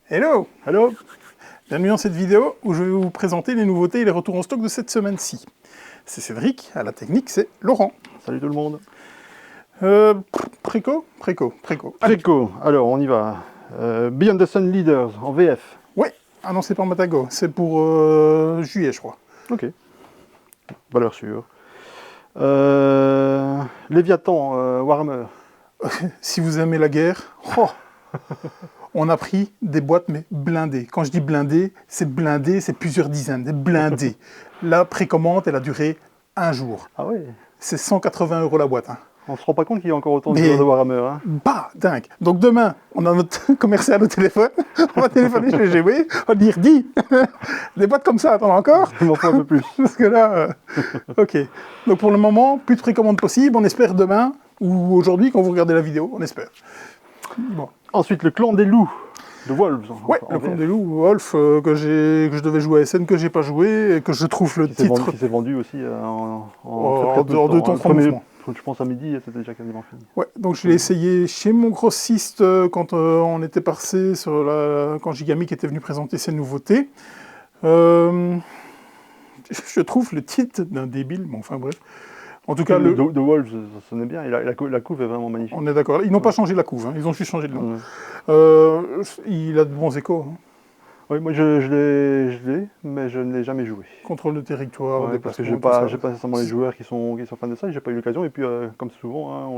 Hello! Allô? Bienvenue dans cette vidéo où je vais vous présenter les nouveautés et les retours en stock de cette semaine-ci. C'est Cédric, à la technique c'est Laurent. Salut tout le monde. Préco. Allez. Préco, alors on y va. Beyond the Sun Leaders en VF. Ouais, annoncé par Matago. C'est pour juillet, je crois. Ok. Valeur sûre. Léviathan, Warhammer. Si vous aimez la guerre, on a pris des boîtes mais blindées. Quand je dis blindées, c'est plusieurs dizaines, des blindées. La précommande, elle a duré un jour. Ah ouais. C'est 180 € la boîte. Hein. On se rend pas compte qu'il y a encore autant de joueurs de Warhammer. Hein. Bah, dingue. Donc demain, on a notre commercial au téléphone. On va téléphoner chez GW. On va dire, dis, des boîtes comme ça, t'en as encore? Il m'en faut un peu plus. Parce que là, ok. Donc pour le moment, plus de précommande possible. On espère demain ou aujourd'hui quand vous regardez la vidéo. On espère. Bon. Ensuite, le clan des loups de Wolves. Ouais, le clan des loups, Wolf, que je devais jouer à SN, que j'ai pas joué, et que je trouve le titre... Qui s'est vendu aussi en dehors de ton chrono. Je pense à midi, c'était déjà quasiment fini. Ouais, donc je l'ai essayé chez mon grossiste quand on était passé sur quand Gigamic était venu présenter ses nouveautés. Je trouve le titre d'un débile, bon enfin bref. En tout cas, de Wolves, ça sonnait bien, et la couve est vraiment magnifique. On est d'accord, ils n'ont pas changé la couve, hein. Ils ont juste changé le nom. Il a de bons échos. Hein. Oui, moi je l'ai, mais je ne l'ai jamais joué. Contrôle de territoire, parce que j'ai pas nécessairement les joueurs qui sont fans de ça, j'ai pas eu l'occasion, et puis comme souvent, hein,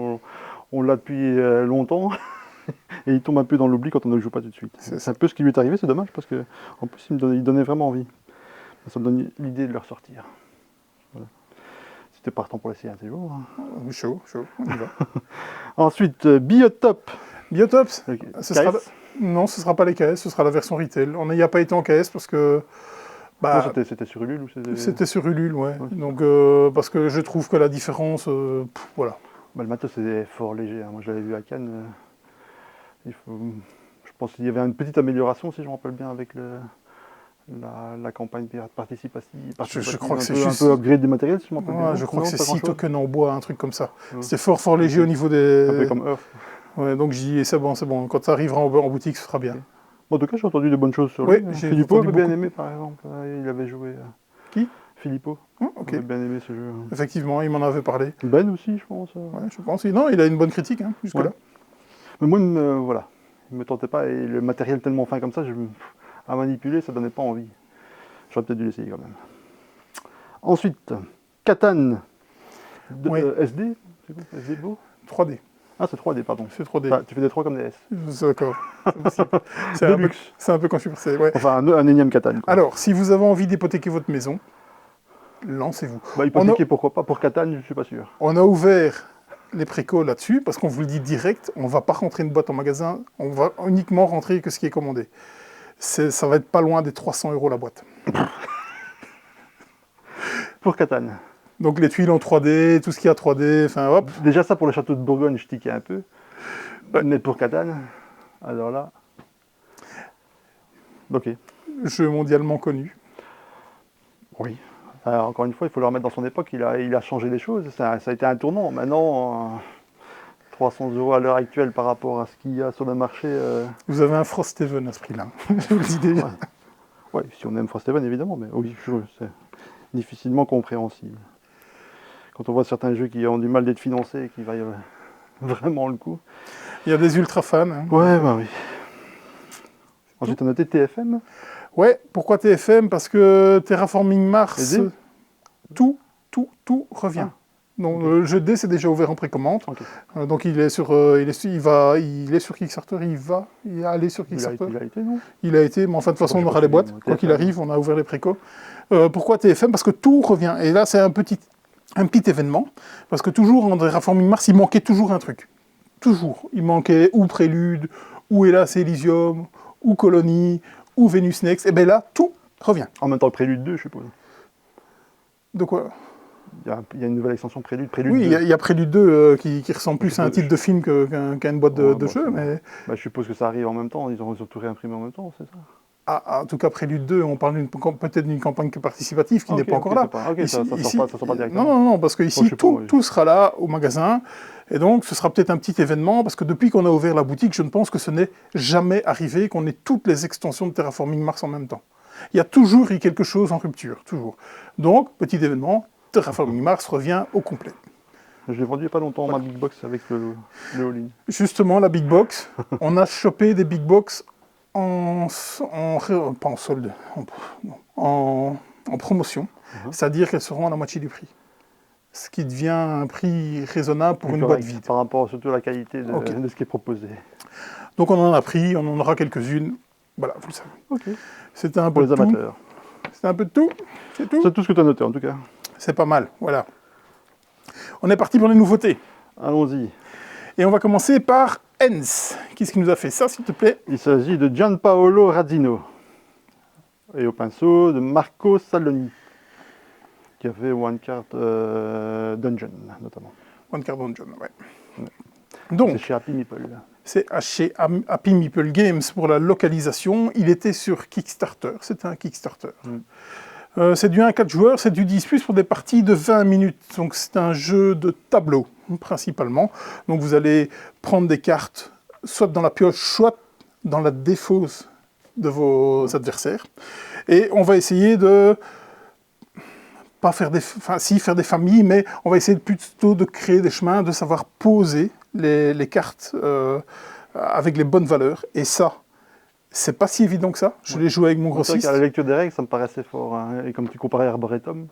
on l'a depuis longtemps, et il tombe un peu dans l'oubli quand on ne le joue pas tout de suite. C'est un peu ce qui lui est arrivé, c'est dommage, parce que en plus il donnait vraiment envie. Ça me donne l'idée de le ressortir. Voilà. C'était partant pour l'essayer un séjour. Hein. Chaud, on y va. Ensuite, Biotop. Biotops, non, ce ne sera pas les caisses, ce sera la version retail. On n'y a pas été en caisse parce que... Bah, c'était sur Ulule ou c'était sur Ulule, ouais. Donc, parce que je trouve que la différence, voilà. Bah, le matos c'est fort léger. Hein. Moi, je l'avais vu à Cannes. Je pense qu'il y avait une petite amélioration, si je me rappelle bien, avec la campagne participative. Je crois que c'est juste... Un peu upgrade des matériels, si je me rappelle bien. Je crois que c'est 6 tokens en bois, un truc comme ça. C'était fort léger au niveau des... Un peu comme Earth. Ouais, donc j'y ai, c'est bon. Quand ça arrivera en boutique, ce sera bien. Okay. Bon, en tout cas, j'ai entendu de bonnes choses sur lui. Philippot avait bien aimé, par exemple. Il avait joué... Qui? Philippot. Ok. Il avait bien aimé ce jeu. Effectivement, il m'en avait parlé. Ben aussi, je pense. Ouais, je pense. Non, il a une bonne critique, hein, jusque-là. Mais moi, voilà. Il ne me tentait pas. Et le matériel tellement fin comme ça, à manipuler, ça ne donnait pas envie. J'aurais peut-être dû l'essayer quand même. Ensuite, Catan. SD. C'est quoi? SD Beau 3D. Ah, c'est 3D, pardon. C'est 3D. Ah, tu fais des 3 comme des S. D'accord. C'est un peu quand je suis passé. Ouais. Enfin, un énième Catan. Alors, si vous avez envie d'hypothéquer votre maison, lancez-vous. Bah, hypothéquer, pourquoi pas. Pour Catan, je ne suis pas sûr. On a ouvert les précos là-dessus, parce qu'on vous le dit direct, on ne va pas rentrer une boîte en magasin, on va uniquement rentrer que ce qui est commandé. Ça va être pas loin des 300 € la boîte. Pour Catan. Donc les tuiles en 3D, tout ce qui est 3D, enfin hop. Déjà ça pour le château de Bourgogne, je tiquais un peu. Mais pour Catan, alors là... Ok. Jeu mondialement connu. Oui. Alors, encore une fois, il faut le remettre dans son époque, il a changé les choses, ça a été un tournant. Maintenant, 300 € à l'heure actuelle par rapport à ce qu'il y a sur le marché... Vous avez un Frosthaven à ce prix-là, je vous le dis déjà. Ouais, si on aime Frosthaven évidemment, mais oui, c'est difficilement compréhensible. Quand on voit certains jeux qui ont du mal d'être financés et qui valent vraiment le coup. Il y a des ultra fans. Hein. Ouais, bah oui. Ensuite, on a noté TFM. Ouais, pourquoi TFM? Parce que Terraforming Mars, tout revient. Ah. Donc le jeu D c'est déjà ouvert en précommande. Okay. Donc il est sur Kickstarter, il va aller sur Kickstarter. Il a été, non? Il a été, mais enfin de toute façon on aura les boîtes. Quoi qu'il arrive, on a ouvert les précos. Pourquoi TFM? Parce que tout revient. Et là c'est un petit événement, parce que toujours en Terraforming Mars, il manquait toujours un truc. Toujours. Il manquait ou Prélude, ou Hélas Elysium, ou Colony, ou Venus Next. Et bien là, tout revient. En même temps, Prélude 2, je suppose. De quoi? Il y a une nouvelle extension Prélude. Oui, il y a Prélude 2 qui ressemble plus à un titre de film qu'à une boîte de jeu. Mais... Bah, je suppose que ça arrive en même temps, ils ont tout réimprimé en même temps, c'est ça? en tout cas Prélude 2, on parle peut-être d'une campagne participative qui n'est pas encore là. Ça sort pas directement. Non, parce que ici, tout sera là au magasin. Et donc, ce sera peut-être un petit événement, parce que depuis qu'on a ouvert la boutique, je ne pense que ce n'est jamais arrivé qu'on ait toutes les extensions de Terraforming Mars en même temps. Il y a toujours eu quelque chose en rupture, toujours. Donc, petit événement, Terraforming Mars revient au complet. Je l'ai vendu il n'y a pas longtemps, ma Big Box avec le all-in. Justement, la Big Box, on a chopé des Big Box pas en solde, en promotion, c'est-à-dire qu'elles seront à la moitié du prix. Ce qui devient un prix raisonnable pour une boîte vide. Par rapport surtout à la qualité de ce qui est proposé. Donc on en a pris, on en aura quelques-unes. Voilà, vous le savez. C'était un peu pour les amateurs. C'était un peu de tout, c'est tout. C'est tout ce que tu as noté en tout cas. C'est pas mal, voilà. On est parti pour les nouveautés. Allons-y. Et on va commencer par Hens. Qu'est-ce qui nous a fait ça, s'il te plaît? Il s'agit de Gianpaolo Razzino. Et au pinceau de Marco Saloni, qui a fait One Card Dungeon, notamment. One Card Dungeon, ouais. Donc, c'est chez Happy Meeple. C'est chez Happy Meeple Games pour la localisation. Il était sur Kickstarter. C'était un Kickstarter. C'est du 1 à 4 joueurs, c'est du 10+, pour des parties de 20 minutes. Donc c'est un jeu de tableau, principalement. Donc vous allez prendre des cartes, soit dans la pioche, soit dans la défausse de vos adversaires. Et on va essayer de... pas faire des... Enfin, si, faire des familles, mais on va essayer plutôt de créer des chemins, de savoir poser les cartes avec les bonnes valeurs. Et ça... c'est pas si évident que ça. Je l'ai joué avec mon grossiste. À la lecture des règles, ça me paraissait fort. Hein. Et comme tu comparais Arboretum,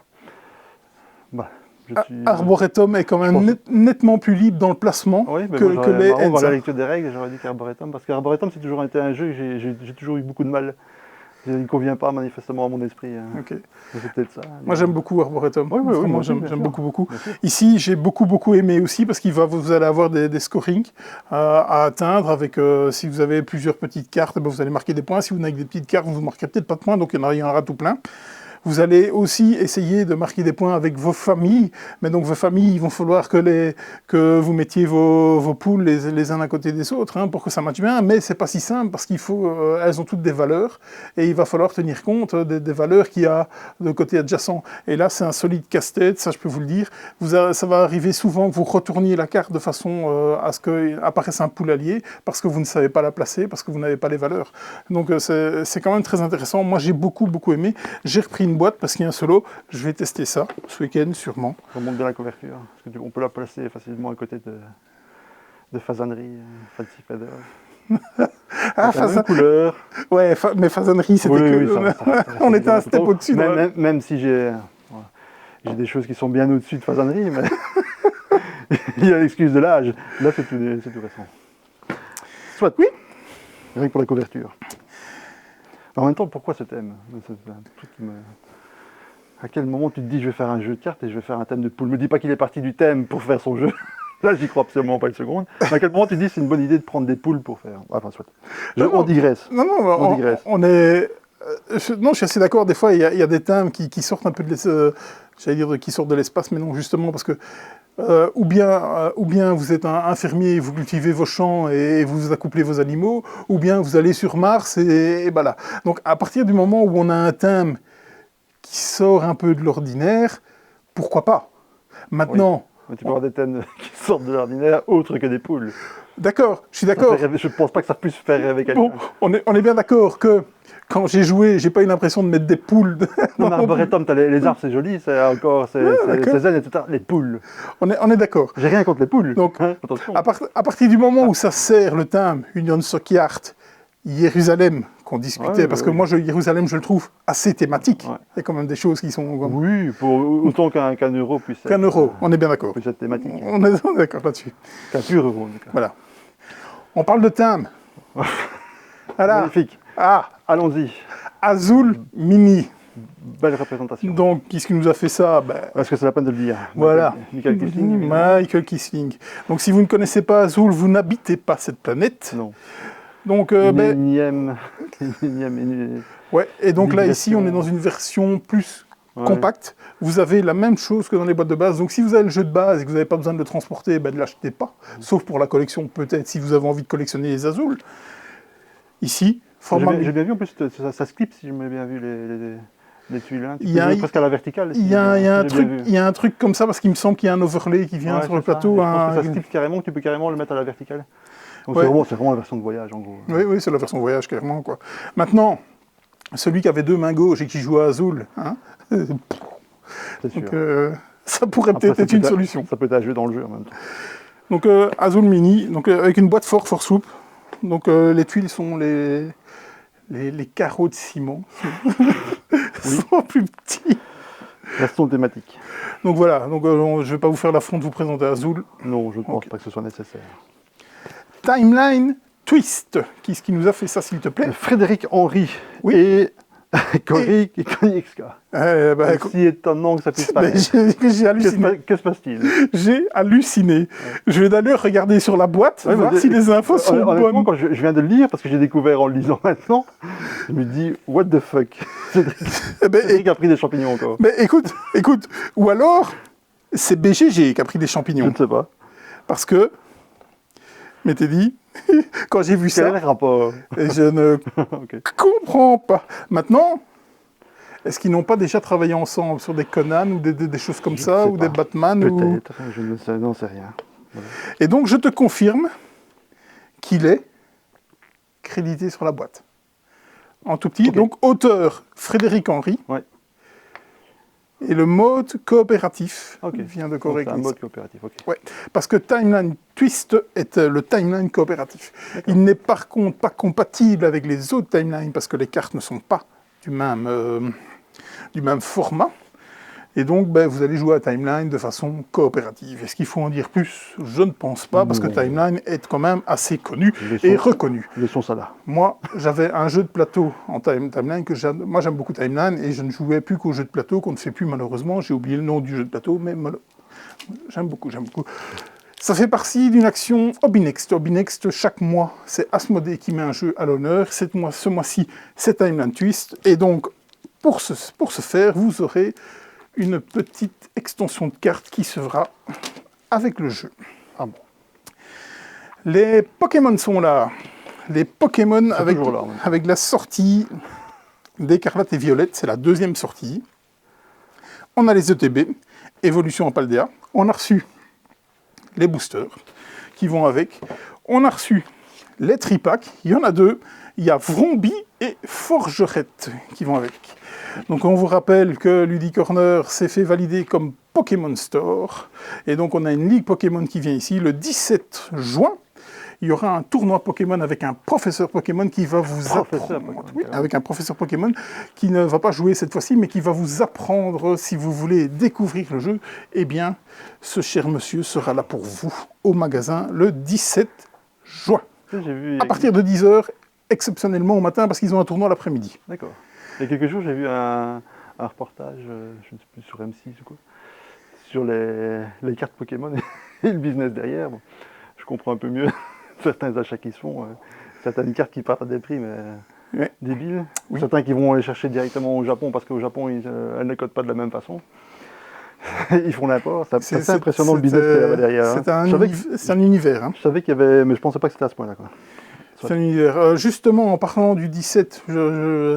Arboretum est quand même nettement plus libre dans le placement que les Hens. À la lecture des règles, j'aurais dit qu'Arboretum, parce qu'Arboretum, c'est toujours été un jeu que j'ai toujours eu beaucoup de mal. Il ne convient pas manifestement à mon esprit. Hein. C'est peut-être ça. Moi, j'aime beaucoup Arboretum. Moi, j'aime beaucoup. Ici, j'ai beaucoup aimé aussi parce que vous allez avoir des scorings à atteindre. Avec, si vous avez plusieurs petites cartes, vous allez marquer des points. Si vous n'avez que des petites cartes, vous ne marquerez peut-être pas de points, donc il y en aura tout plein. Vous allez aussi essayer de marquer des points avec vos familles, mais donc vos familles, il va falloir que vous mettiez vos poules les uns à côté des autres pour que ça matche bien, mais c'est pas si simple parce elles ont toutes des valeurs et il va falloir tenir compte des valeurs qu'il y a de côté adjacent. Et là, c'est un solide casse-tête, ça je peux vous le dire. Ça va arriver souvent que vous retourniez la carte de façon à ce qu'apparaisse un poule allié parce que vous ne savez pas la placer, parce que vous n'avez pas les valeurs. Donc c'est quand même très intéressant. Moi, j'ai beaucoup aimé. J'ai repris une boîte parce qu'il y a un solo. Je vais tester ça ce week-end sûrement. On monte bien la couverture parce qu'on peut la placer facilement à côté de fasanerie, Fancy Feather. Couleur. Ouais, mais fasanerie c'était on était un step au-dessus. Même si j'ai des choses qui sont bien au-dessus de fasanerie, mais il y a l'excuse de l'âge. Là c'est tout récent. Soit oui. Rien que pour la couverture. En même temps, pourquoi ce thème? C'est un truc qui me... À quel moment tu te dis je vais faire un jeu de cartes et je vais faire un thème de poule? Me dis pas qu'il est parti du thème pour faire son jeu. Là, j'y crois absolument pas une seconde. Mais à quel moment tu te dis c'est une bonne idée de prendre des poules pour faire... Enfin, soit. On digresse. On digresse. Non, je suis assez d'accord. Des fois, il y a des thèmes qui sortent un peu qui sortent de l'espace, mais non, justement, parce que ou bien vous êtes un fermier, vous cultivez vos champs et vous accouplez vos animaux, ou bien vous allez sur Mars et voilà. Donc, à partir du moment où on a un thème qui sort un peu de l'ordinaire, pourquoi pas? Maintenant... Oui. Tu peux avoir des thèmes qui sortent de l'ordinaire autres que des poules. D'accord, je suis d'accord. Je ne pense pas que ça puisse faire rêver quelqu'un. Bon, on est bien d'accord que quand j'ai joué, j'ai pas eu l'impression de mettre des poules. Non, mais Arboretum, les arbres, c'est joli, c'est encore, c'est zen, etc. Les poules. On est d'accord. J'ai rien contre les poules. Donc, attention. À partir du moment où ça sert le thème Union Stockyard, Jérusalem, qu'on discutait, parce que moi, Jérusalem, je le trouve assez thématique. Il y a quand même des choses qui sont... Oui, autant qu'un euro puisse être... Qu'un euro, on est bien d'accord. Puisse être thématique. On est d'accord là-dessus. Qu'un pur euro, en tout cas. Voilà. On parle de thème. Voilà. Magnifique. Allons-y. Azul Mini. Belle représentation. Donc, qu'est-ce qui nous a fait ça? Est-ce que c'est la peine de le dire? Voilà. Michael Kisling. Michael Kisling. Donc, si vous ne connaissez pas Azul, vous n'habitez pas cette planète. Non. Donc, énième. Ouais, et donc là, ici, on est dans une version plus compacte. Vous avez la même chose que dans les boîtes de base. Donc, si vous avez le jeu de base et que vous n'avez pas besoin de le transporter, ne l'achetez pas. Sauf pour la collection, peut-être, si vous avez envie de collectionner les Azules. Ici, J'ai bien vu, en plus, ça se clip, si je m'ai bien vu, les tuiles. Hein. Tu peux presque à la verticale. Il y a un truc comme ça, parce qu'il me semble qu'il y a un overlay qui vient sur le plateau. Je pense que ça se clip carrément, que tu peux carrément le mettre à la verticale. Donc c'est vraiment la version de voyage, en gros. Oui, c'est la version de voyage, carrément, quoi. Maintenant, celui qui avait 2 mains gauches et qui jouait à Azul, hein, c'est sûr. Donc, ça pourrait peut-être être une solution. Ça peut être à jouer dans le jeu en même temps. Donc Azul Mini, donc, avec une boîte fort souple. Donc les tuiles sont les carreaux de ciment. sont plus petits. Restons thématiques. Donc voilà, donc, je ne vais pas vous faire l'affront de vous présenter Azul. Non, je ne pense pas que ce soit nécessaire. Timeline Twist. Qui est-ce qui nous a fait ça, s'il te plaît? Frédéric Henry et Cory Konietzka. Si étonnant que ça puisse paraître. J'ai halluciné. Que se passe-t-il? J'ai halluciné. Ouais. Je vais d'ailleurs regarder sur la boîte, voir si les infos sont bonnes. Quand je viens de le lire, parce que j'ai découvert en le lisant maintenant, je me dis, what the fuck? Cédric a pris des champignons encore. Mais écoute, ou alors, c'est BGG qui a pris des champignons. Je ne sais pas. Parce que, mais t'es dit, quand j'ai vu ça, quel est le rapport? Et je ne comprends pas. Maintenant, est-ce qu'ils n'ont pas déjà travaillé ensemble sur des Conan ou des choses comme ça, ou des Batman? Peut-être, je n'en sais rien. Voilà. Et donc, je te confirme qu'il est crédité sur la boîte. En tout petit. Okay. Donc, auteur Frédéric Henry. Ouais. Et le mode coopératif vient de Cory Konietzka. Un mode coopératif, ok. Ouais, parce que Timeline Twist est le timeline coopératif. Il n'est par contre pas compatible avec les autres timelines parce que les cartes ne sont pas du même format. Et donc, vous allez jouer à Timeline de façon coopérative. Est-ce qu'il faut en dire plus? Je ne pense pas, parce que Timeline est quand même assez connu et reconnu. Laissons ça là. Moi, j'avais un jeu de plateau en Timeline que j'aime. Moi, j'aime beaucoup Timeline et je ne jouais plus qu'au jeu de plateau qu'on ne fait plus malheureusement. J'ai oublié le nom du jeu de plateau, mais j'aime beaucoup. Ça fait partie d'une action Hobbynext. Hobbynext, chaque mois, c'est Asmodée qui met un jeu à l'honneur. Ce mois-ci, c'est Timeline Twist. Et donc, pour ce faire, vous aurez une petite extension de cartes qui se fera avec le jeu. Ah bon. Les Pokémon sont là. Les Pokémon avec la sortie d'Écarlate et Violette, c'est la 2e sortie. On a les ETB, Évolution en Paldea. On a reçu les boosters qui vont avec. On a reçu les tripacks, il y en a 2. Il y a Vromby et Forgerette qui vont avec. Donc on vous rappelle que Luddy Corner s'est fait valider comme Pokémon Store. Et donc on a une ligue Pokémon qui vient ici le 17 juin. Il y aura un tournoi Pokémon avec un professeur Pokémon qui va vous apprendre. Oui, avec un professeur Pokémon qui ne va pas jouer cette fois-ci, mais qui va vous apprendre, si vous voulez découvrir le jeu, eh bien, ce cher monsieur sera là pour vous au magasin le 17 juin. À partir de 10h, exceptionnellement au matin, parce qu'ils ont un tournoi l'après-midi. D'accord. Il y a quelques jours, j'ai vu un reportage, je ne sais plus, sur M6 ou quoi, sur les cartes Pokémon et le business derrière. Bon, je comprends un peu mieux certains achats qui se font, certaines cartes qui partent à des prix mais débiles, certains qui vont les chercher directement au Japon parce qu'au Japon, elles ne codent pas de la même façon. Ils font l'import, c'est assez impressionnant le business qu'il y avait derrière. C'est un univers. Hein. Je savais qu'il y avait, mais je ne pensais pas que c'était à ce point-là. C'est un univers. Justement, en parlant du 17,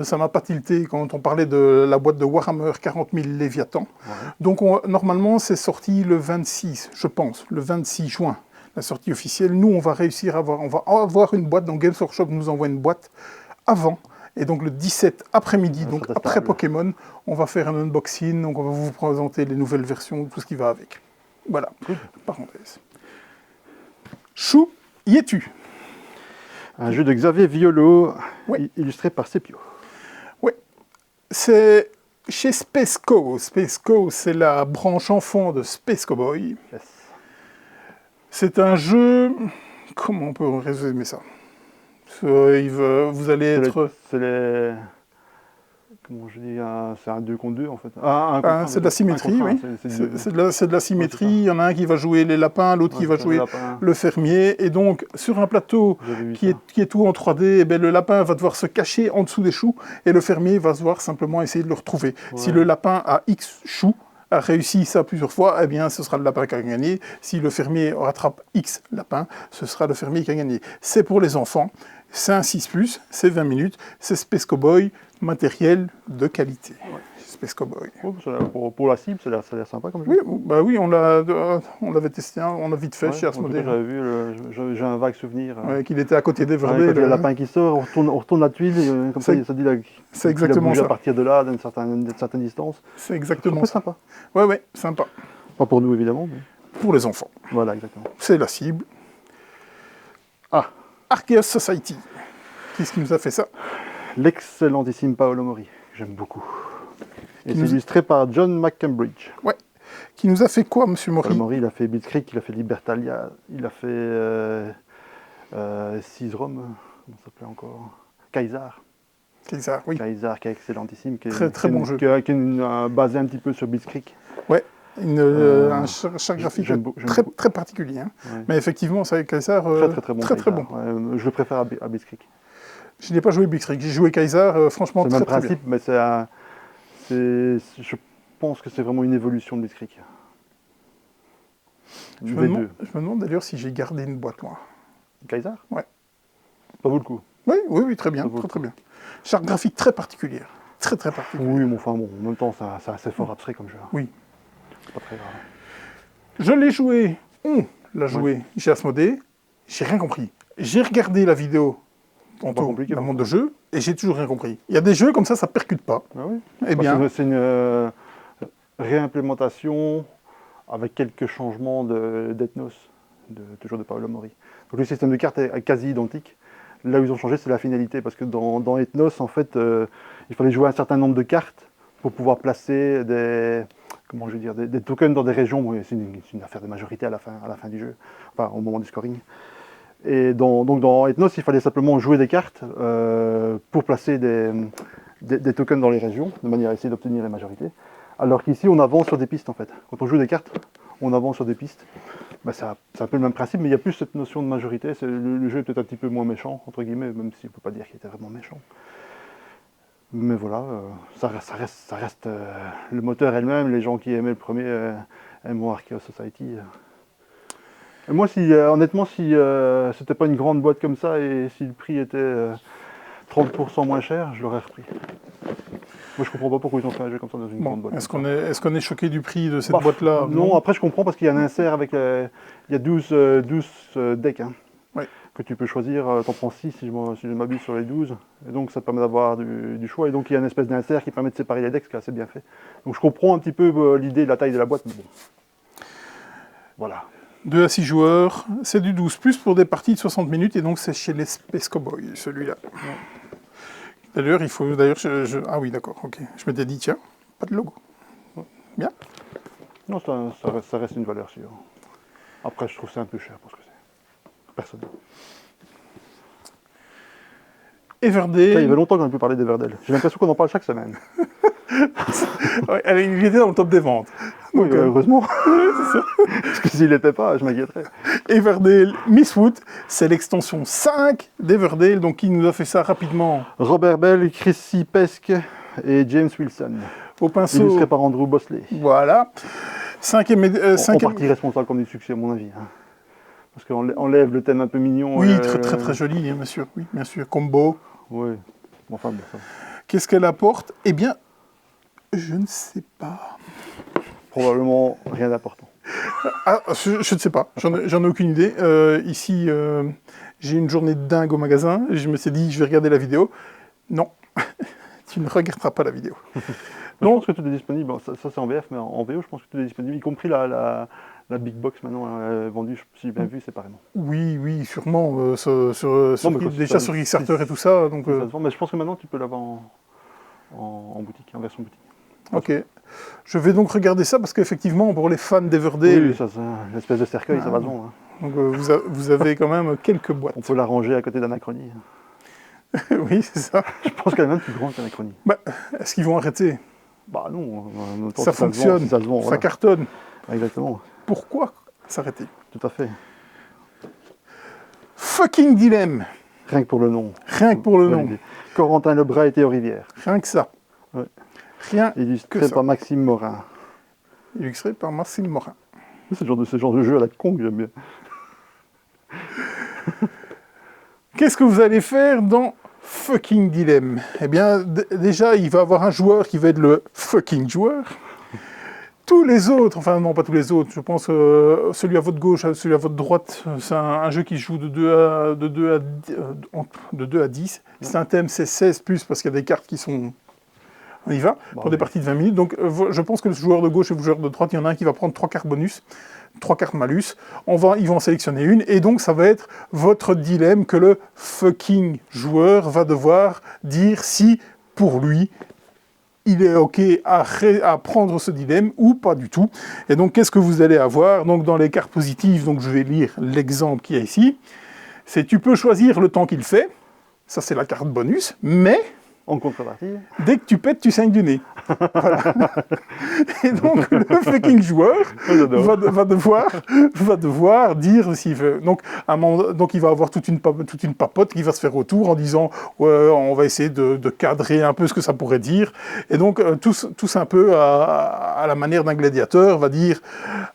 ça m'a pas tilté quand on parlait de la boîte de Warhammer 40 000 Léviathan. Ouais. Donc normalement, c'est sorti le 26, je pense, le 26 juin, la sortie officielle. Nous, on va réussir à avoir une boîte, donc Games Workshop nous envoie une boîte avant. Et donc le 17 après-midi, donc après Pokémon, on va faire un unboxing, donc on va vous présenter les nouvelles versions, tout ce qui va avec. Voilà, parenthèse. Chou, y es-tu? Un jeu de Xavier Violo, illustré par Sepio. Oui, c'est chez Spaceco. Spaceco, c'est la branche enfant de Space Cowboy. Yes. C'est un jeu... Comment on peut résumer ça? Vous allez être... Comment je dis, c'est un 2 contre 2 en fait. C'est de la symétrie, oui. C'est de la symétrie. Il y en a un qui va jouer les lapins, l'autre qui va jouer le fermier. Et donc, sur un plateau qui est tout en 3D, le lapin va devoir se cacher en dessous des choux et le fermier va devoir simplement essayer de le retrouver. Ouais. Si le lapin a X choux, a réussi ça plusieurs fois, eh bien, ce sera le lapin qui a gagné. Si le fermier rattrape X lapins, ce sera le fermier qui a gagné. C'est pour les enfants, c'est un 6+, c'est 20 minutes, c'est Space Cowboy, matériel de qualité. Ouais. Space Cowboy. Oh, pour la cible, ça a l'air sympa comme jeu. Oui, bah oui, on l'avait testé, hein, on a vite fait chez Asmodée. J'avais vu, j'ai un vague souvenir. Qu'il était à côté d'Everdale. Quand il y a le lapin qui sort, on retourne la tuile, et comme ça dit c'est exactement ça. À partir de là, d'une certaine distance. C'est exactement ça. Sympa. Ouais, sympa. Pas pour nous évidemment. Mais... Pour les enfants. Voilà, exactement. C'est la cible. Arceus Society. Qu'est-ce qui nous a fait ça? L'excellentissime Paolo Mori, j'aime beaucoup. Et c'est illustré par John McCambridge. Ouais. Qui nous a fait quoi, monsieur Mori? Mori, il a fait Blitzkrieg, il a fait Libertalia, il a fait Seasrom, comment ça s'appelait encore? Kaysar. Kaysar, oui. Kaysar, qui est excellentissime. Très bon jeu. Qui est basé un petit peu sur Blitzkrieg. Ouais. Un char graphique très particulier. Hein. Ouais. Mais effectivement, c'est Kaysar très bon. Très bon. Ouais, je le préfère à Blitzkrieg. Je n'ai pas joué Blitzkrieg, j'ai joué Kaysar, franchement très bien. C'est le même principe, mais je pense que c'est vraiment une évolution de Blitzkrieg. Je me demande d'ailleurs si j'ai gardé une boîte, moi. Kaysar? Ouais. Pas vaut le coup. Oui, très bien, très bien. Charte graphique très particulière. Très particulière. Oui, mais enfin bon, en même temps, c'est assez fort abstrait comme jeu. Oui. C'est pas très grave. Je l'ai joué, on l'a joué chez Asmodée, j'ai rien compris. J'ai regardé la vidéo tantôt d'un monde de jeu, et j'ai toujours rien compris. Il y a des jeux comme ça percute pas. Ah oui. Eh bien, c'est une réimplémentation avec quelques changements d'Ethnos, toujours de Paolo Mori. Donc le système de cartes est quasi identique. Là où ils ont changé, c'est la finalité, parce que dans Ethnos, en fait, il fallait jouer un certain nombre de cartes pour pouvoir placer des tokens dans des régions. Bon, c'est une affaire de majorité à la fin du jeu, enfin au moment du scoring. Et donc dans Ethnos, il fallait simplement jouer des cartes pour placer des tokens dans les régions, de manière à essayer d'obtenir les majorités. Alors qu'ici, on avance sur des pistes en fait. Quand on joue des cartes, on avance sur des pistes. Ben, c'est un peu le même principe, mais il y a plus cette notion de majorité. Le jeu est peut-être un petit peu moins méchant, entre guillemets, même si on ne peut pas dire qu'il était vraiment méchant. Mais voilà, ça reste le moteur elle-même. Les gens qui aimaient le premier aiment Arceus Society. Et moi, honnêtement, si c'était pas une grande boîte comme ça et si le prix était 30% moins cher, je l'aurais repris. Moi, je comprends pas pourquoi ils ont fait un jeu comme ça dans une grande boîte. Est-ce qu'on est choqué du prix de cette boîte-là? Non, après je comprends parce qu'il y a un insert avec il y a 12 decks que tu peux choisir. T'en prends 6 si je m'abuse sur les 12. Et donc ça permet d'avoir du choix. Et donc il y a une espèce d'insert qui permet de séparer les decks, ce qui est assez bien fait. Donc je comprends un petit peu l'idée de la taille de la boîte, mais bon. Voilà. 2 à 6 joueurs, c'est du 12+, pour des parties de 60 minutes, et donc c'est chez les Space Cowboys, celui-là. D'ailleurs, ah oui, d'accord, ok. Je m'étais dit, tiens, pas de logo. Bien. Non, ça reste une valeur sûre. Après, je trouve ça un peu cher pour ce que c'est. Personnel. Everdale. Il y avait longtemps qu'on n'a plus parlé d'Everdale. J'ai l'impression qu'on en parle chaque semaine. Il était dans le top des ventes. Oui, donc, heureusement. Parce que s'il n'était pas, je m'inquiéterais. Everdale Mistwood, c'est l'extension 5 d'Everdale, donc qui nous a fait ça rapidement? Robert Bell, Chrissy Pesque et James Wilson. Au pinceau. Illustré par Andrew Bosley. Voilà. En partie responsable comme du succès, à mon avis. Hein. Parce qu'on enlève le thème un peu mignon. Oui, très joli, hein, bien sûr. Oui, bien sûr. Combo. Oui. Enfin, bon, ça. Qu'est-ce qu'elle apporte? Eh bien, je ne sais pas. Probablement rien d'important. Ah, je ne sais pas, j'en ai aucune idée. Ici, j'ai une journée de dingue au magasin, et je me suis dit, je vais regarder la vidéo. Non, tu ne regarderas pas la vidéo. Je pense que tout est disponible, ça c'est en VF, mais en VO, je pense que tout est disponible, y compris la Big Box maintenant vendue, si j'ai bien vu, séparément. Oui, sûrement, déjà sur Kickstarter et tout ça. Donc, mais je pense que maintenant, tu peux l'avoir en boutique, en version boutique. Ok. Je vais donc regarder ça parce qu'effectivement, pour les fans d'Everdale. Oui, ça, c'est une espèce de cercueil, ça va se vendre. Hein. Donc vous avez quand même quelques boîtes. On peut la ranger à côté d'Anachronie. Oui, c'est ça. Je pense qu'elle est même plus grande qu'Anachronie. Est-ce qu'ils vont arrêter? Bah non. Ça fonctionne, ça cartonne. Exactement. Pourquoi s'arrêter? Tout à fait. Fucking dilemme. Rien que pour le nom. Rien que pour le nom. Corentin Lebras et Théo Rivière. Rien que ça. Ouais. Rien illustré que ça. par Maxime Morin. illustré par Marcel Morin. C'est ce genre de jeu à la con que j'aime bien. Qu'est-ce que vous allez faire dans fucking dilemme? Eh bien, déjà, il va y avoir un joueur qui va être le fucking joueur. Tous les autres, enfin non, pas tous les autres, je pense celui à votre gauche, celui à votre droite, c'est un jeu qui se joue de 2 à 10. C'est un thème, c'est 16+, parce qu'il y a des cartes qui sont... On y va, pour des parties de 20 minutes. Donc je pense que le joueur de gauche et le joueur de droite, il y en a un qui va prendre 3 cartes bonus, 3 cartes malus. Ils vont en sélectionner une, et donc ça va être votre dilemme que le fucking joueur va devoir dire si, pour lui, il est OK à prendre ce dilemme ou pas du tout. Et donc, qu'est-ce que vous allez avoir? Donc, dans les cartes positives, donc je vais lire l'exemple qu'il y a ici. C'est tu peux choisir le temps qu'il fait. Ça, c'est la carte bonus. Mais, en contrepartie, dès que tu pètes, tu saignes du nez. Voilà. Et donc, le fucking joueur va devoir dire s'il veut. Donc, il va avoir toute une papote qui va se faire autour en disant on va essayer de cadrer un peu ce que ça pourrait dire. Et donc, tous un peu à la manière d'un gladiateur va dire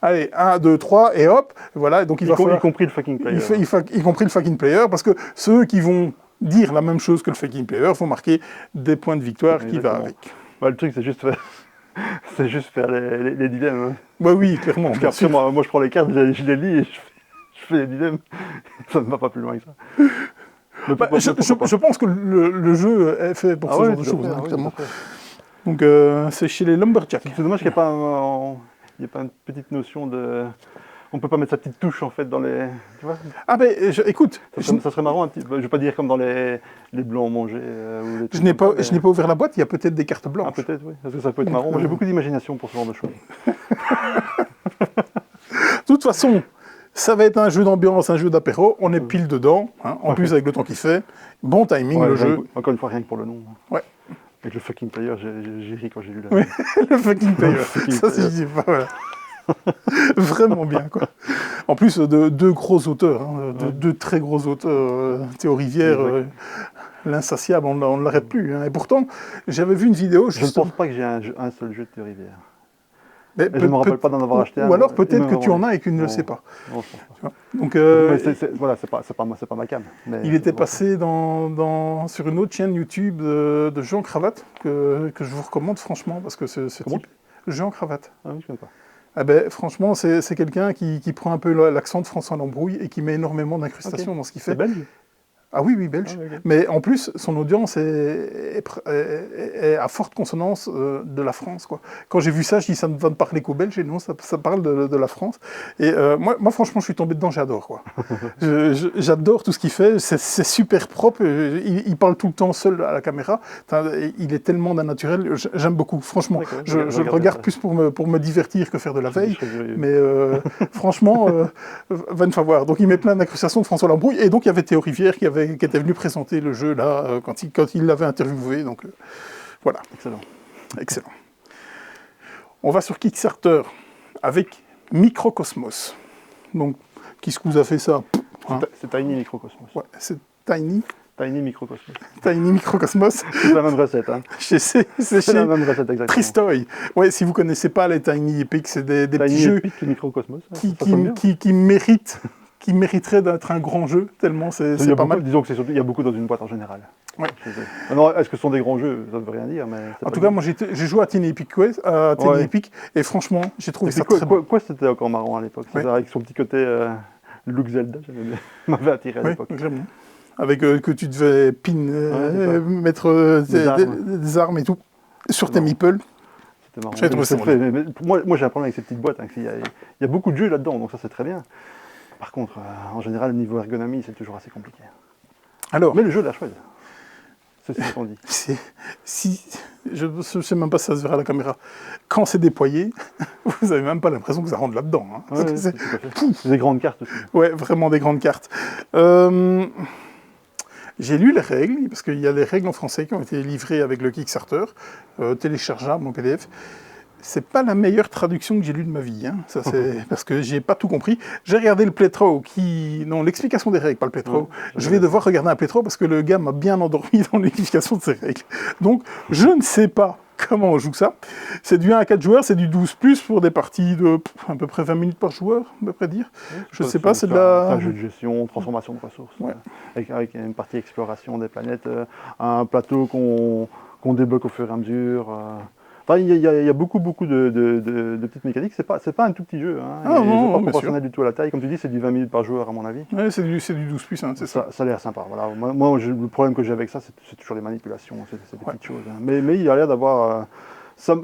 allez, 1, 2, 3, et hop. Voilà. Et donc, y compris le fucking player. Y compris le fucking player, parce que ceux qui vont dire la même chose que le fucking player faut marquer des points de victoire qui va avec. Ouais, le truc, c'est juste faire les dilemmes. Hein. Ouais, oui, clairement. Parce que moi, je prends les cartes, je les lis et je fais les dilemmes. Ça ne va pas plus loin que ça. Je pense que le jeu est fait pour ce genre de choses, clairement. Donc, c'est chez les Lumberjacks. C'est dommage qu'il n'y ait pas une petite notion de... On peut pas mettre sa petite touche en fait dans les... Tu vois écoute... Ça serait marrant, je vais pas dire comme dans les blancs mangés. Je n'ai pas ouvert la boîte, il y a peut-être des cartes blanches. Ah peut-être, oui, parce que ça peut être marrant. Moi j'ai beaucoup d'imagination pour ce genre de choses. De toute façon, ça va être un jeu d'ambiance, un jeu d'apéro, on est pile dedans, hein, en plus avec le temps qu'il fait. Bon timing, le jeu. Encore une fois, rien que pour le nom. Ouais. Avec le fucking player, j'ai ri quand j'ai lu la... Oui, le fucking player. Ça, c'est dis pas, voilà. Vraiment bien, quoi. En plus, deux gros auteurs, hein, deux très gros auteurs. Théo Rivière, l'insatiable, on ne l'arrête plus. Hein. Et pourtant, j'avais vu une vidéo... Je ne pense pas que j'ai un seul jeu de Théo Rivière. Je ne me rappelle pas d'en avoir acheté un. Ou alors peut-être que tu en as et que tu ne le sais pas. Non, je pense pas. Donc, voilà, c'est pas ma cam. Il était passé sur une autre chaîne YouTube de Jean Cravate, que je vous recommande franchement, parce que ce type... Jean Cravate. Ah oui, je ne connais pas. Ah ben, franchement, c'est quelqu'un qui prend un peu l'accent de François Lambrouille et qui met énormément d'incrustations dans ce qu'il fait. C'est belge? Ah oui, belge. Ah, okay. Mais en plus, son audience est à forte consonance de la France, quoi. Quand j'ai vu ça, je dis ça ne va ne parler qu'aux Belges, et non, ça parle de la France. Et moi, franchement, je suis tombé dedans, j'adore, quoi. J'adore tout ce qu'il fait, c'est super propre, il parle tout le temps seul à la caméra, il est tellement d'un naturel, j'aime beaucoup, franchement. Je le regarde plus pour me divertir que faire de la veille, mais franchement, va une fois voir. Donc il met plein d'incrustations de François Lambrouille, et donc il y avait Théo Rivière qui était venu présenter le jeu là quand il l'avait interviewé, donc voilà. Excellent. On va sur Kickstarter avec Microcosmos. Donc, qui ce que vous a fait ça? C'est Tiny Microcosmos. Ouais, c'est Tiny Microcosmos. Tiny Microcosmos. C'est la même recette, hein. C'est la même recette, exactement. Tristoy. Ouais, si vous ne connaissez pas les Tiny Epic, c'est des petits jeux Microcosmos, qui mériterait d'être un grand jeu, tellement c'est pas mal. Disons que il y a beaucoup dans une boîte en général. Ouais. Alors, est-ce que ce sont des grands jeux? Ça ne veut rien dire. Mais en tout cas, moi j'ai joué à Tiny Epic Quest, Epic, et franchement, j'ai trouvé ça très bon. Quoi, c'était encore marrant à l'époque. Avec son petit côté look Zelda, m'avait attiré à l'époque. Clairement. Avec que tu devais mettre des armes et tout sur tes meeples. C'était marrant. Moi, j'ai un problème avec ces petites boîtes. Hein, il y a beaucoup de jeux là-dedans, donc ça c'est très bien. Par contre, en général, niveau ergonomie, c'est toujours assez compliqué. Mais le jeu a l'air chouette. C'est ce qu'on dit. Je ne sais même pas si ça se verra à la caméra. Quand c'est déployé, vous n'avez même pas l'impression que ça rentre là-dedans. Hein. Ouais, c'est des grandes cartes aussi. Ouais, vraiment des grandes cartes. J'ai lu les règles, parce qu'il y a des règles en français qui ont été livrées avec le Kickstarter, téléchargeables en PDF. C'est pas la meilleure traduction que j'ai lue de ma vie, hein. Ça, parce que j'ai pas tout compris. J'ai regardé le playthrough, l'explication des règles, pas le playthrough. Je vais devoir regarder un playthrough parce que le gars m'a bien endormi dans l'explication de ces règles. Donc, je ne sais pas comment on joue ça. C'est du 1 à 4 joueurs, c'est du 12+, pour des parties de à peu près 20 minutes par joueur, à peu près dire. Oui, Je sais pas, c'est de la... un jeu de gestion, transformation de ressources, avec une partie exploration des planètes, un plateau qu'on débloque au fur et à mesure. Enfin, il y a beaucoup de petites mécaniques. C'est pas un tout petit jeu. Hein. Ah, non, c'est pas bien proportionnel du tout à la taille. Comme tu dis, c'est du 20 minutes par joueur, à mon avis. Ouais, c'est du 12+, hein, c'est ça. Ça a l'air sympa. Voilà. Moi, le problème que j'ai avec ça, c'est toujours les manipulations, c'est des petites choses. Hein. Mais il a l'air d'avoir... ça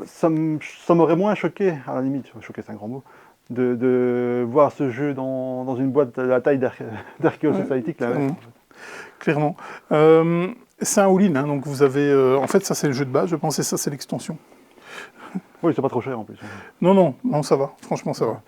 m'aurait moins choqué, à la limite, choqué c'est un grand mot, de voir ce jeu dans une boîte de la taille d'Archeo Society que l'inverse. Clairement. C'est un all-in, hein, donc vous avez... en fait, ça c'est le jeu de base, je pense, et ça c'est l'extension. Oui, c'est pas trop cher en plus. Non, ça va, franchement ça va.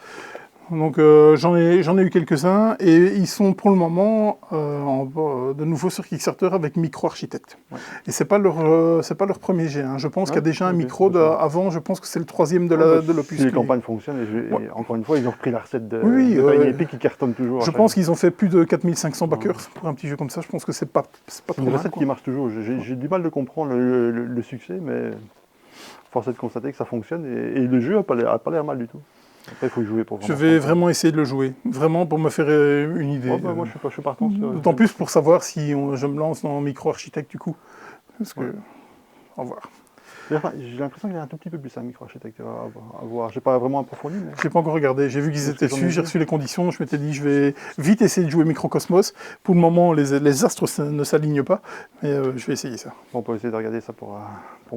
Donc j'en ai eu quelques-uns, et ils sont pour le moment de nouveau sur Kickstarter avec micro-architecte. Ouais. Et c'est pas leur premier jet, hein. Je pense qu'il y a déjà un micro avant, je pense que c'est le 3e de l'opus. Si les campagnes fonctionnent, et encore une fois, ils ont repris la recette de Epic qui cartonne toujours. Je pense qu'ils ont fait plus de 4500 backers pour un petit jeu comme ça, je pense que c'est pas trop mal. C'est une recette qui marche toujours, j'ai du mal de comprendre le succès, mais force est de constater que ça fonctionne, et le jeu n'a pas l'air mal du tout. Après, il faut y jouer pour Je vais vraiment essayer de le jouer, vraiment pour me faire une idée. Moi, je suis partant. D'autant plus pour savoir si je me lance dans micro-architecte du coup. Parce que... Au revoir. J'ai l'impression qu'il y a un tout petit peu plus un micro-architecte à voir. Je n'ai pas vraiment approfondi. Mais... Je n'ai pas encore regardé. J'ai vu qu'ils étaient dessus, j'ai reçu les conditions. Je m'étais dit, je vais vite essayer de jouer Microcosmos. Pour le moment, les astres ne s'alignent pas. Mais je vais essayer ça. On peut essayer de regarder ça pour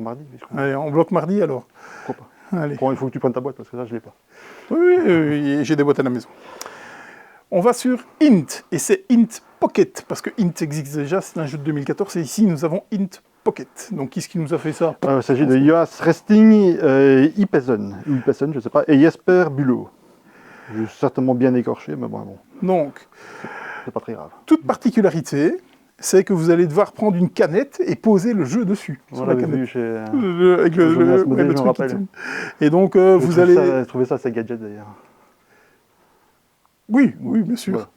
mardi. Allez, on bloque mardi alors. Pourquoi pas. Allez. Bon, il faut que tu prennes ta boîte parce que ça, je ne l'ai pas. Oui, j'ai des boîtes à la maison. On va sur Int, et c'est Int Pocket, parce que Int existe déjà, c'est un jeu de 2014, et ici nous avons Int Pocket. Donc qui est-ce qui nous a fait ça? Il s'agit de Joas Resting, Ipesen, je ne sais pas, et Jesper Bulot. Je suis certainement bien écorché, mais bon. Donc, c'est pas très grave. Toute particularité, c'est que vous allez devoir prendre une canette et poser le jeu dessus. On l'avait vu chez... avec le truc qui tourne. Et donc, vous allez... J'ai trouvé ça assez gadget, d'ailleurs. Oui, bien sûr. Voilà.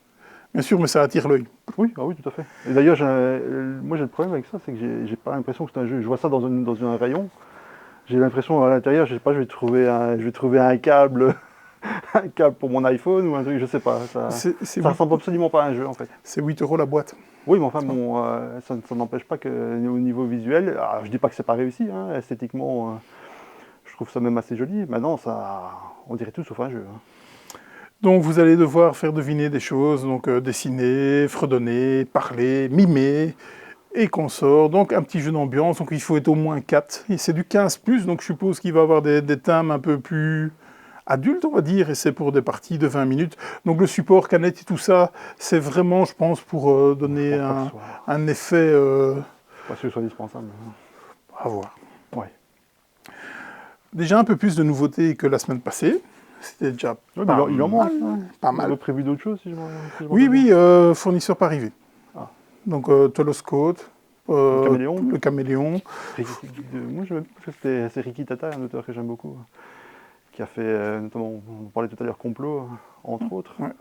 Bien sûr, mais ça attire l'œil. Oui, tout à fait. Et d'ailleurs, moi j'ai le problème avec ça, c'est que j'ai pas l'impression que c'est un jeu. Je vois ça dans un rayon. J'ai l'impression à l'intérieur, je sais pas, je vais trouver un câble, un câble pour mon iPhone ou un truc, je sais pas. Ça ressemble absolument pas à un jeu en fait. C'est 8 € la boîte. Oui, mais enfin, ça n'empêche pas qu'au niveau visuel, alors, je dis pas que c'est pas réussi, hein, esthétiquement, je trouve ça même assez joli. Maintenant, on dirait tout sauf un jeu. Hein. Donc vous allez devoir faire deviner des choses, donc dessiner, fredonner, parler, mimer, et consorts. Donc un petit jeu d'ambiance, donc il faut être au moins 4. Et c'est du 15+, donc je suppose qu'il va avoir des thèmes un peu plus adultes, on va dire, et c'est pour des parties de 20 minutes. Donc le support canette et tout ça, c'est vraiment, je pense, pour donner un effet... Pas sûr que ce soit indispensable. À voir. Ouais. Déjà un peu plus de nouveautés que la semaine passée. C'était déjà il en manque. Pas mal. On a prévu d'autres choses, si je Oui, fournisseur pas arrivé. Ah. Donc Teloscope, le Caméléon. Moi, c'est Riki Tata, un auteur que j'aime beaucoup, qui a fait, notamment, on parlait tout à l'heure, Complot, entre autres. Ouais.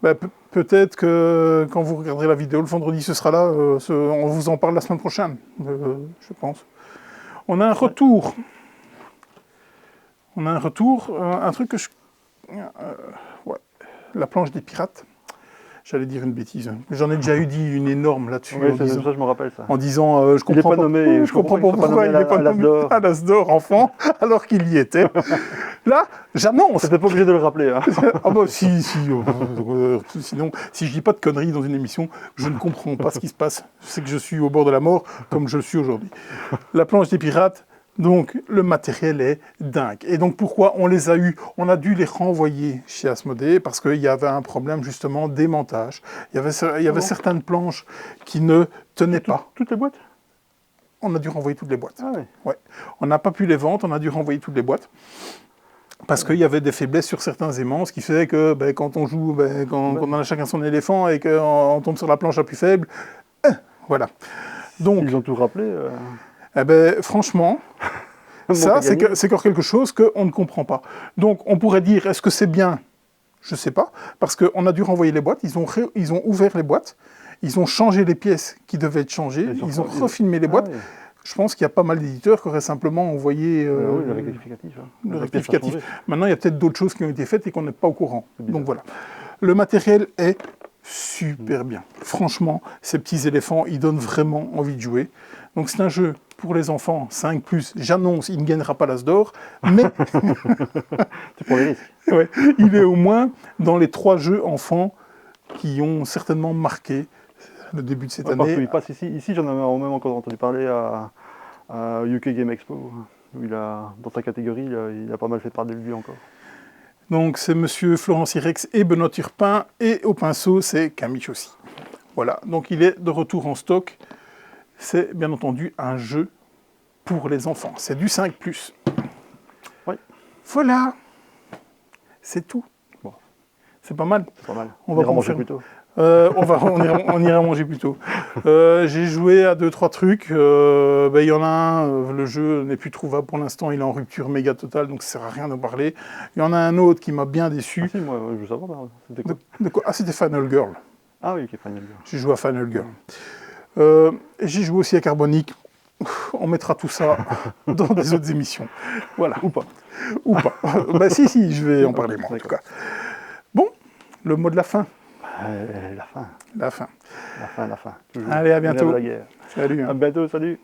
Bah, peut-être que quand vous regarderez la vidéo, le vendredi, ce sera là. On vous en parle la semaine prochaine, je pense. On a un retour. Un truc que la planche des pirates. J'allais dire une bêtise. J'en ai déjà dit une énorme là-dessus. Oui, ça, je me rappelle ça. En disant, je comprends je comprends pas pourquoi il n'est pas nommé à l'As d'or enfant, alors qu'il y était. Là, j'annonce. C'était pas obligé de le rappeler. Hein. Ah bah si. Sinon, si je dis pas de conneries dans une émission, je ne comprends pas ce qui se passe. Je sais que je suis au bord de la mort, comme je le suis aujourd'hui. La planche des pirates. Donc, le matériel est dingue. Et donc, pourquoi on les a eus? On a dû les renvoyer chez Asmodée parce qu'il y avait un problème, justement, d'aimantage. Il y avait certaines planches qui ne tenaient pas. Toutes les boîtes? On a dû renvoyer toutes les boîtes. Ah oui. Ouais. On n'a pas pu les vendre, on a dû renvoyer toutes les boîtes. Parce qu'il y avait des faiblesses sur certains aimants, ce qui fait que quand on joue, quand on a chacun son éléphant et qu'on tombe sur la planche la plus faible, voilà. Donc, ils ont tout rappelé franchement, ça, c'est encore quelque chose qu'on ne comprend pas. Donc, on pourrait dire, est-ce que c'est bien? Je ne sais pas, parce qu'on a dû renvoyer les boîtes, ils ont ouvert les boîtes, ils ont changé les pièces qui devaient être changées, ils ont refilmé les boîtes. Oui. Je pense qu'il y a pas mal d'éditeurs qui auraient simplement envoyé oui, le rectificatif. Hein. Le rectificatif. Maintenant, il y a peut-être d'autres choses qui ont été faites et qu'on n'est pas au courant. Donc voilà. Le matériel est super bien. Franchement, ces petits éléphants, ils donnent vraiment envie de jouer. Donc c'est un jeu pour les enfants 5+. J'annonce, il ne gagnera pas l'As d'or, mais tu prends les risques. Ouais, il est au moins dans les 3 jeux enfants qui ont certainement marqué le début de cette année. Il passe ici j'en avais même encore entendu parler à UK Game Expo, où dans sa catégorie, il a pas mal fait parler de lui encore. Donc c'est monsieur Florence Irex et Benoît Turpin, et au pinceau c'est Camille aussi. Voilà, donc il est de retour en stock. C'est bien entendu un jeu pour les enfants. C'est du 5+. Oui. Voilà. C'est tout. Bon. C'est pas mal. C'est pas mal. On va manger plus tôt. on ira manger plus tôt. J'ai joué à 2-3 trucs. Il y en a un, le jeu n'est plus trouvable pour l'instant, il est en rupture méga totale, donc ça ne sert à rien d'en parler. Il y en a un autre qui m'a bien déçu. Ah si, moi je veux savoir. C'était quoi, Ah, c'était Final Girl. Ah oui, ok, Final Girl. J'ai joué à Final Girl. J'ai joué aussi à Carbonic. On mettra tout ça dans des autres émissions. Voilà. Ou pas. Ou pas. Si, je vais en parler moi en tout cas. Bon, le mot de la fin. La fin. La fin. La fin. Toujours. Allez, à bientôt. La guerre. Salut. À bientôt, salut.